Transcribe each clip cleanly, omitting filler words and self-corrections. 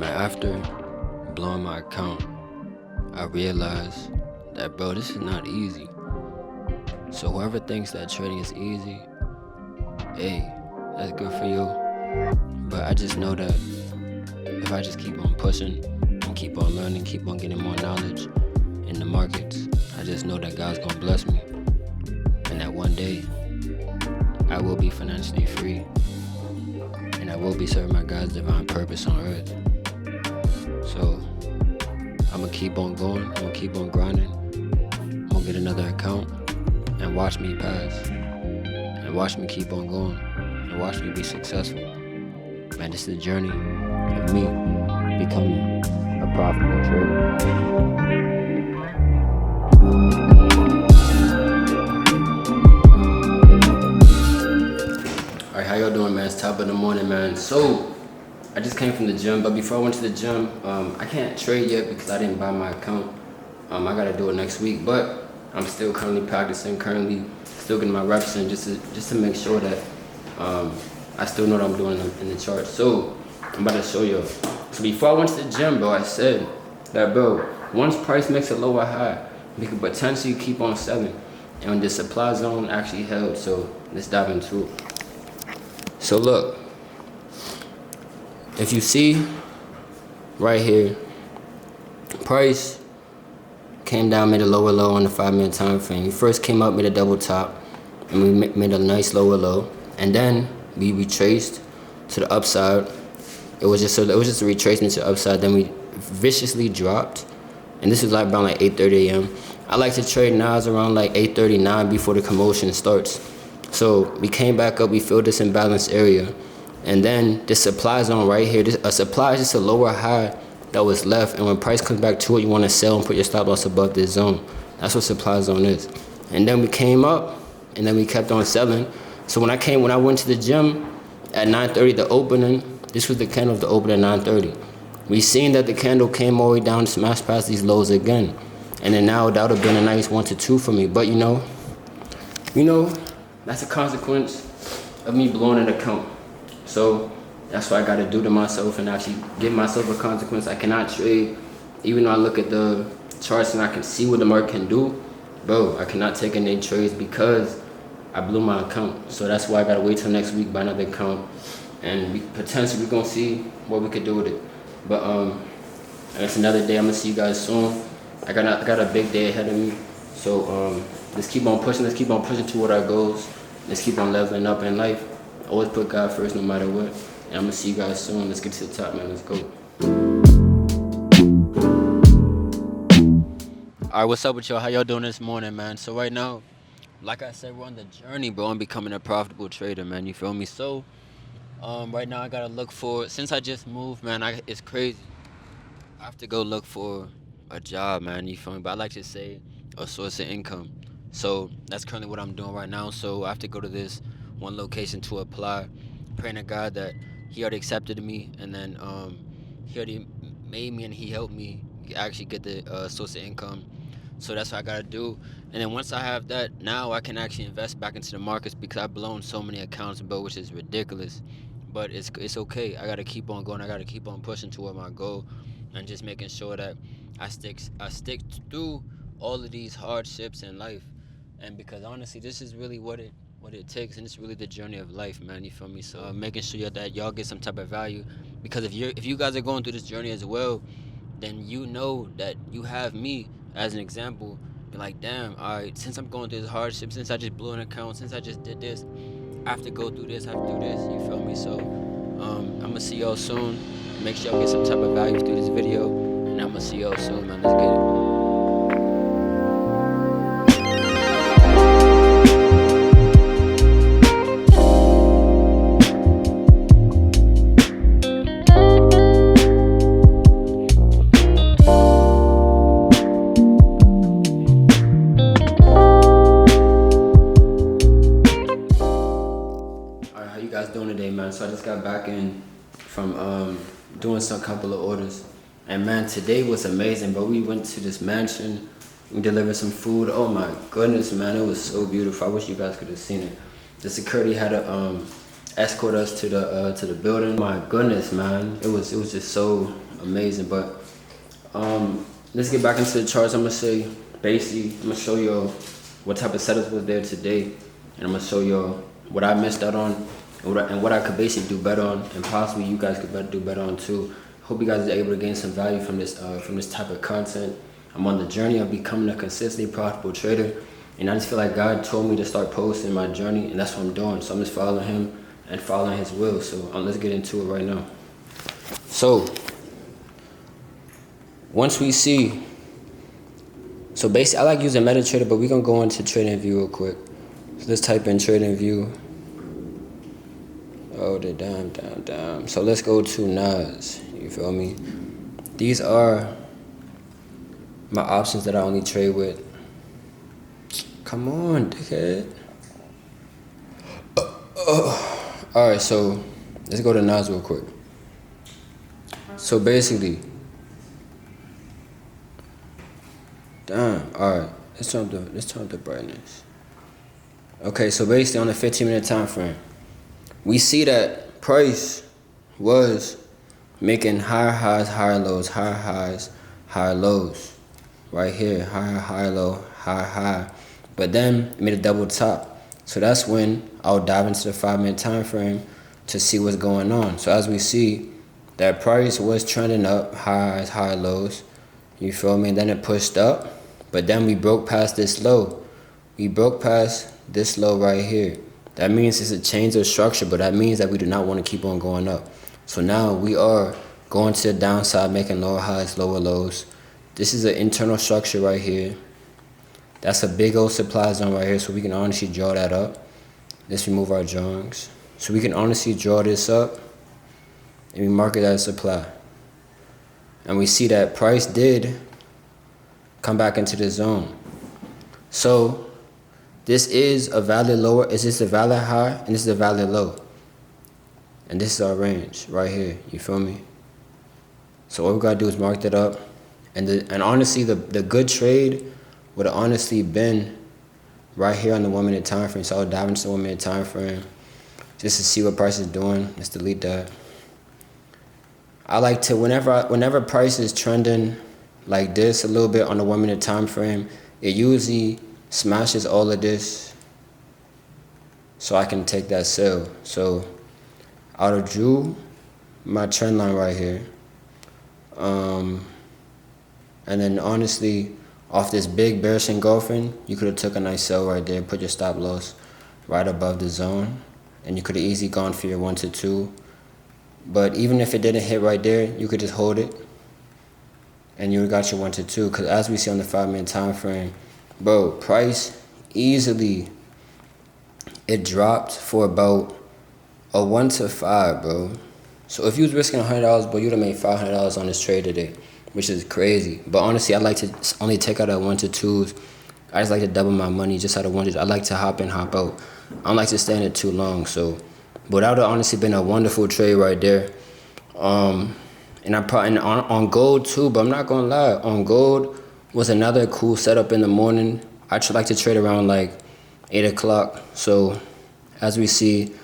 Man, after blowing my account, I realized that, bro, this is not easy. So whoever thinks that trading is easy, hey, that's good for you. But I just know that if I just keep on pushing and keep on learning, keep on getting more knowledge in the markets, I just know that God's gonna bless me. And that one day, I will be financially free. And I will be serving my God's divine purpose on earth. So, I'm gonna keep on going, I'm gonna keep on grinding. I'm gonna get another account and watch me pass. And watch me keep on going. And watch me be successful. Man, this is the journey of me becoming a profitable trader. Alright, how y'all doing, man? It's top of the morning, man. So, I just came from the gym, but before I went to the gym, I can't trade yet because I didn't buy my account. I gotta do it next week, but I'm still currently practicing, still getting my reps in just to make sure that I still know what I'm doing in the chart. So, I'm about to show you. So before I went to the gym, bro, I said that, bro, once price makes a lower high, we could potentially keep on selling. And the supply zone actually held, so let's dive into it. So look, if you see right here, price came down, made a lower low on the 5 minute time frame. We first came up, made a double top, and we made a nice lower low, and then we retraced to the upside. It was just a retracement to the upside. Then we viciously dropped, and this is like around like 8:30 a.m. I like to trade nows around like 8:39 before the commotion starts. So we came back up, we filled this imbalanced area, and then the supply zone right here. A supply is just a lower high that was left, and when price comes back to it, you want to sell and put your stop loss above this zone. That's what supply zone is. And then we came up, and then we kept on selling. So when I went to the gym at 9:30, the opening, this was the candle of the open at 9:30. We seen that the candle came all the way down, smashed past these lows again, and then now that would have been a nice 1 to 2 for me. But you know, that's a consequence of me blowing an account. So that's what I got to do to myself and actually give myself a consequence. I cannot trade, even though I look at the charts and I can see what the market can do. Bro, I cannot take any trades because I blew my account. So that's why I got to wait till next week, buy another account. And we're going to see what we could do with it. But it's another day. I'm going to see you guys soon. I got a big day ahead of me. So let's keep on pushing. Let's keep on pushing toward our goals. Let's keep on leveling up in life. Always put God first no matter what. And I'm going to see you guys soon. Let's get to the top, man. Let's go. Alright, what's up with y'all? How y'all doing this morning, man? So right now, like I said, we're on the journey, bro. I'm becoming a profitable trader, man. You feel me? So right now I gotta look for, since I just moved, man, it's crazy. I have to go look for a job, man. You feel me? But I like to say a source of income. So that's currently what I'm doing right now. So I have to go to this one location to apply, praying to God that He already accepted me, and then He already made me and He helped me actually get the source of income. So that's what I gotta do. And then once I have that, now I can actually invest back into the markets because I've blown so many accounts, bro, which is ridiculous. But it's okay. I gotta keep on going. I gotta keep on pushing toward my goal, and just making sure that I stick through all of these hardships in life. And because honestly, this is really what it takes, and it's really the journey of life, man. You feel me? So making sure that y'all get some type of value, because if you guys are going through this journey as well, then you know that you have me as an example. Be like, damn, all right, since I'm going through this hardship, since I just blew an account, since I just did this, I have to go through this, I have to do this. You feel me? So I'm gonna see y'all soon. Make sure y'all get some type of value through this video, and I'm gonna see y'all soon, man. Let's get it. So I just got back in from doing some couple of orders, and man, today was amazing, bro. We went to this mansion, we delivered some food. Oh my goodness, man, it was so beautiful. I wish you guys could have seen it. The security had a escort us to the building. My goodness, man, it was just so amazing. But let's get back into the charts. I'm gonna say basically, I'm gonna show you what type of setups was there today, and I'm gonna show you what I missed out on, and what I could basically do better on, and possibly you guys could do better on too. Hope you guys are able to gain some value from this type of content. I'm on the journey of becoming a consistently profitable trader, and I just feel like God told me to start posting my journey, and that's what I'm doing. So I'm just following Him and following His will. So let's get into it right now. So once we see, so basically I like using MetaTrader, but we're gonna go into Trading View real quick. So let's type in Trading View. Oh, the damn. So let's go to Nas. You feel me? These are my options that I only trade with. Come on, dickhead. Alright, so let's go to Nas real quick. So basically, alright, let's turn up the brightness. Okay, so basically on the 15-minute time frame, we see that price was making higher highs, higher lows, higher highs, higher lows. Right here, higher low, higher high. But then it made a double top. So that's when I'll dive into the 5-minute time frame to see what's going on. So as we see, that price was trending up, highs, high lows. You feel me? And then it pushed up. But then we broke past this low. We broke past this low right here. That means it's a change of structure, but that means that we do not want to keep on going up. So now we are going to the downside, making lower highs, lower lows. This is an internal structure right here. That's a big old supply zone right here, so we can honestly draw that up. Let's remove our drawings. So we can honestly draw this up, and we mark it as supply. And we see that price did come back into the zone. So this is a valid lower, is this a valid high, and this is a valid low. And this is our range right here, you feel me? So all we gotta do is mark that up. And honestly, the good trade would have honestly been right here on the 1-minute time frame. So I'll dive into the 1-minute time frame just to see what price is doing. Let's delete that. I like to, whenever price is trending like this a little bit on the 1-minute time frame, it usually smashes all of this so I can take that sell. So I would have drew my trend line right here. And then honestly, off this big bearish engulfing, you could have took a nice sell right there, put your stop loss right above the zone, and you could have easily gone for your 1 to 2. But even if it didn't hit right there, you could just hold it, and you got your 1 to 2. Because as we see on the 5-minute time frame, bro, price easily, it dropped for about a 1 to 5, bro. So if you was risking $100, bro, you'd have made $500 on this trade today, which is crazy. But honestly, I like to only take out at 1 to 2s. I just like to double my money just out of 1 to 2. I like to hop in, hop out. I don't like to stay in it too long. So, but that would have honestly been a wonderful trade right there. And I probably on gold too. But I'm not gonna lie, on gold was another cool setup in the morning. I like to trade around like 8 o'clock. So as we see,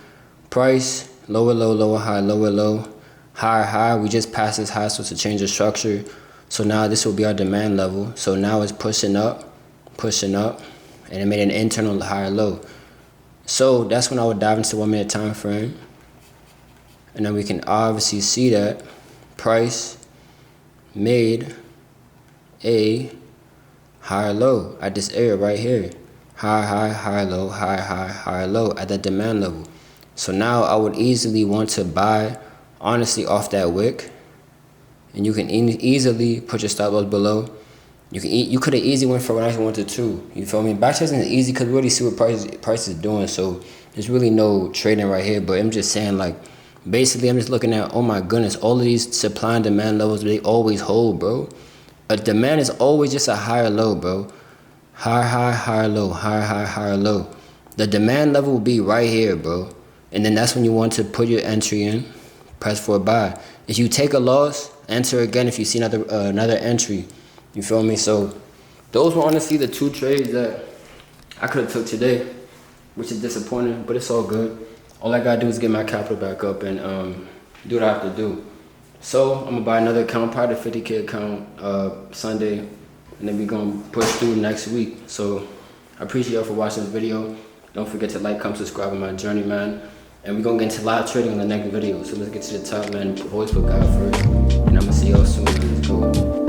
price lower low, lower high, lower low, higher high. We just passed this high, so it's a change of structure. So now this will be our demand level. So now it's pushing up, and it made an internal higher low. So that's when I would dive into the 1-minute time frame, and then we can obviously see that price made a higher low at this area right here. High, high, higher low, high, high, higher low at that demand level. So now I would easily want to buy, honestly, off that wick. And you can easily put your stop loss below. You could have easily went for a nice 1 to 2. You feel me? Backtesting is easy because we already see what price is doing. So there's really no trading right here. But I'm just saying, like, basically I'm just looking at, oh my goodness, all of these supply and demand levels, they always hold, bro. A demand is always just a higher low, bro. Higher high, higher low, higher high, higher low. The demand level will be right here, bro. And then that's when you want to put your entry in, press for a buy. If you take a loss, enter again if you see another entry. You feel me? So those were honestly the 2 trades that I could have took today, which is disappointing, but it's all good. all I gotta do is get my capital back up and do what I have to do. So I'm gonna buy another account, probably the 50K account, Sunday, and then we gonna push through next week. So I appreciate y'all for watching this video. Don't forget to like, comment, subscribe on my journey, man. And we're gonna get into live trading in the next video. So let's get to the top, man. Always put God first. And I'm gonna see y'all soon. Let's go.